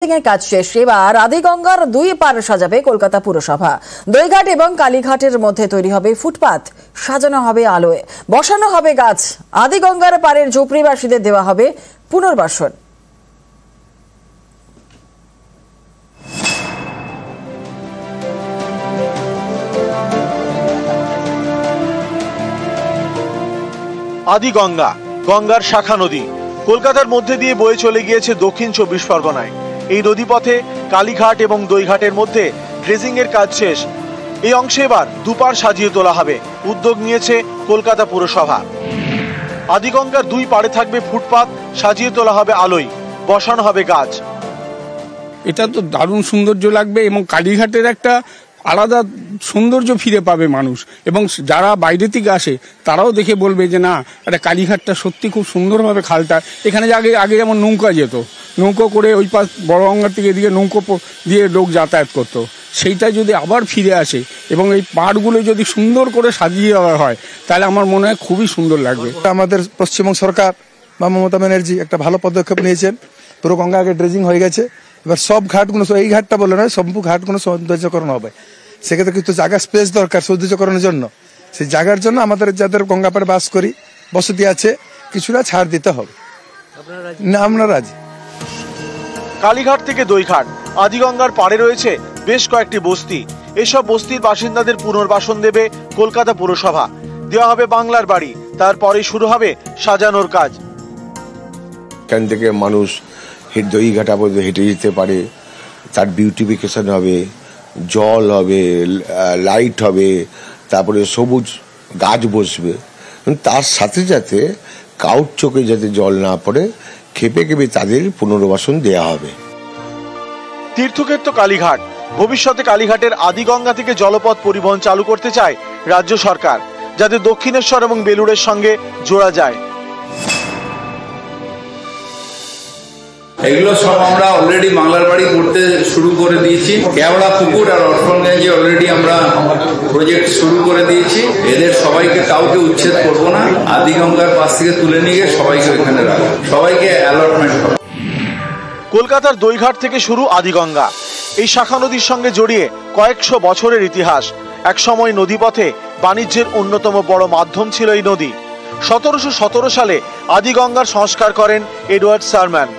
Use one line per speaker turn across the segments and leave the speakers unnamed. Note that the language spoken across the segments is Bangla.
এর কাজ শেষ। এবার আদিগঙ্গার দুই পার সাজাবে কলকাতা পুরসভা। দইঘাট এবং কালীঘাটের মধ্যে তৈরি হবে ফুটপাত, সাজানো হবে আলোয়, বসানো হবে গাছ। আদিগঙ্গার পারের ঝুপড়িবাসীদের দেওয়া হবে পুনর্বাসন।
আদিগঙ্গা গঙ্গার শাখা নদী কলকাতার মধ্যে দিয়ে বয়ে চলে গিয়েছে দক্ষিণ 24 পরগনায়। এই নদীপথে কালীঘাট এবং দইঘাটের মধ্যে ড্রেজিং এর কাজ শেষ। এই অংশে এবার দুপার সাজিয়ে তোলা হবে। উদ্যোগ নিয়েছে কলকাতা পুরসভা। আদিগঙ্গার দুই পাড়ে থাকবে ফুটপাত, সাজিয়ে তোলা হবে আলোয়, বসানো হবে গাছ।
এটা তো দারুণ সৌন্দর্য লাগবে এবং কালীঘাটের একটা আলাদা সৌন্দর্য ফিরে পাবে মানুষ, এবং যারা বাইরে থেকে আসে তারাও দেখে বলবে যে না, এটা কালীঘাটটা সত্যি খুব সুন্দরভাবে খালটা। এখানে আগে যেমন নৌকা যেত, নৌকো করে ওই পাশ বড় গঙ্গার থেকে এদিকে নৌকো দিয়ে লোক যাতায়াত করতো, সেইটা যদি আবার ফিরে আসে এবং এই পাড়গুলো যদি সুন্দর করে সাজিয়ে দেওয়া হয় তাহলে আমার মনে হয় খুবই সুন্দর লাগবে।
আমাদের পশ্চিমবঙ্গ সরকার বা মমতা ব্যানার্জি একটা ভালো পদক্ষেপ নিয়েছেন। পুরো গঙ্গা আগে ড্রেজিং হয়ে গেছে, এবার সব ঘাটগুলো, এই ঘাটটা বলে নয়, সব ঘাটগুলো সৌন্দর্যকরণ হবে। সেক্ষেত্রে কিন্তু জায়গা স্পেস দরকার সৌন্দর্যকরণের জন্য। সেই জায়গার জন্য আমাদের যাদের গঙ্গা পাড়ে বাস করি, বসতি আছে, কিছুটা ছাড় দিতে হবে। না, আমরা রাজি।
কালীঘাট থেকে দইঘাট আদিগঙ্গার পাড়ে রয়েছে বেশ কয়েকটি বস্তি। এসব বস্তির বাসিন্দাদের পুনর্বাসন দেবে কলকাতা পুরসভা। দেওয়া হবে বাংলার বাড়ি। তারপরে শুরু হবে সাজানোর কাজ।
এখান থেকে মানুষ দইঘাটা পর্যন্ত হেঁটে যেতে পারে, তার বিউটিফিকেশন হবে, জল হবে, লাইট হবে, তারপরে সবুজ গাছ বসবে। তার সাথে সাথে কাউর চোখে যাতে জল না পড়ে, খেপে খেপে তাদের পুনর্বাসন দেয়া হবে।
তীর্থক্ষেত্র কালীঘাট। ভবিষ্যতে কালীঘাটের আদিগঙ্গা থেকে জলপথ পরিবহন চালু করতে চায় রাজ্য সরকার, যাতে দক্ষিণেশ্বর এবং বেলুড়ের সঙ্গে জোড়া যায়।
এগুলো সব আমরা অলরেডি বাংলার বাড়ি করতে শুরু করে দিয়েছি। কেওড়া পুকুর আর অরফনগঞ্জে অলরেডি আমরা প্রজেক্ট শুরু করে দিয়েছি। এদের সবাইকে কাউকে উচ্ছেদ করব না, আদিগঙ্গার পাশ থেকে তুলে নিয়ে গিয়ে সবাইকে ওইখানে রাখবো, সবাইকে অ্যালটমেন্ট করবো।
কলকাতার দইঘাট থেকে শুরু আদিগঙ্গা। এই শাখা নদীর সঙ্গে জড়িয়ে কয়েকশো বছরের ইতিহাস। একসময় নদীপথে বাণিজ্যের অন্যতম বড় মাধ্যম ছিল এই নদী। 1717 সালে আদিগঙ্গার সংস্কার করেন এডওয়ার্ড সারম্যান।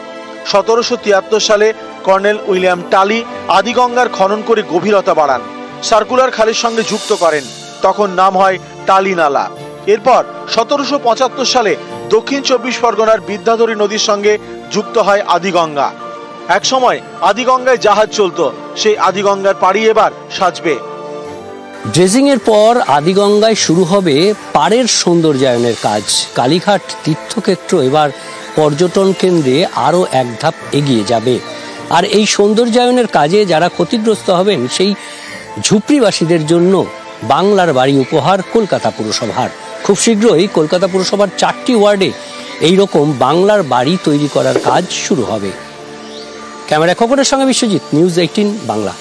1773 সালে কর্নেল উইলিয়াম টালি আদিগঙ্গার খনন করে গভীরতা বাড়ান, সার্কুলার খালের সঙ্গে যুক্ত করেন। তখন নাম হয় টালি নালা। এরপর 1775 সালে দক্ষিণ 24 পরগনার বিদ্যাধরী নদীর সঙ্গে যুক্ত হয় আদিগঙ্গা। একসময় আদিগঙ্গায় জাহাজ চলতো, সেই আদিগঙ্গার পাড়ি এবার সাজবে।
ড্রেজিং এর পর আদিগঙ্গায় শুরু হবে পাড়ের সৌন্দর্যায়নের কাজ। কালীঘাট তীর্থক্ষেত্র এবার পর্যটন কেন্দ্রে আরো এক ধাপ এগিয়ে যাবে। আর এই সৌন্দর্যায়নের কাজে যারা ক্ষতিগ্রস্ত হবেন সেই ঝুপড়িবাসীদের জন্য বাংলার বাড়ি উপহার কলকাতা পুরসভার। খুব শীঘ্রই কলকাতা পুরসভার 4টি ওয়ার্ডে এইরকম বাংলার বাড়ি তৈরি করার কাজ শুরু হবে। ক্যামেরা খবরের সঙ্গে বিশ্বজিৎ, নিউজ 18 বাংলা।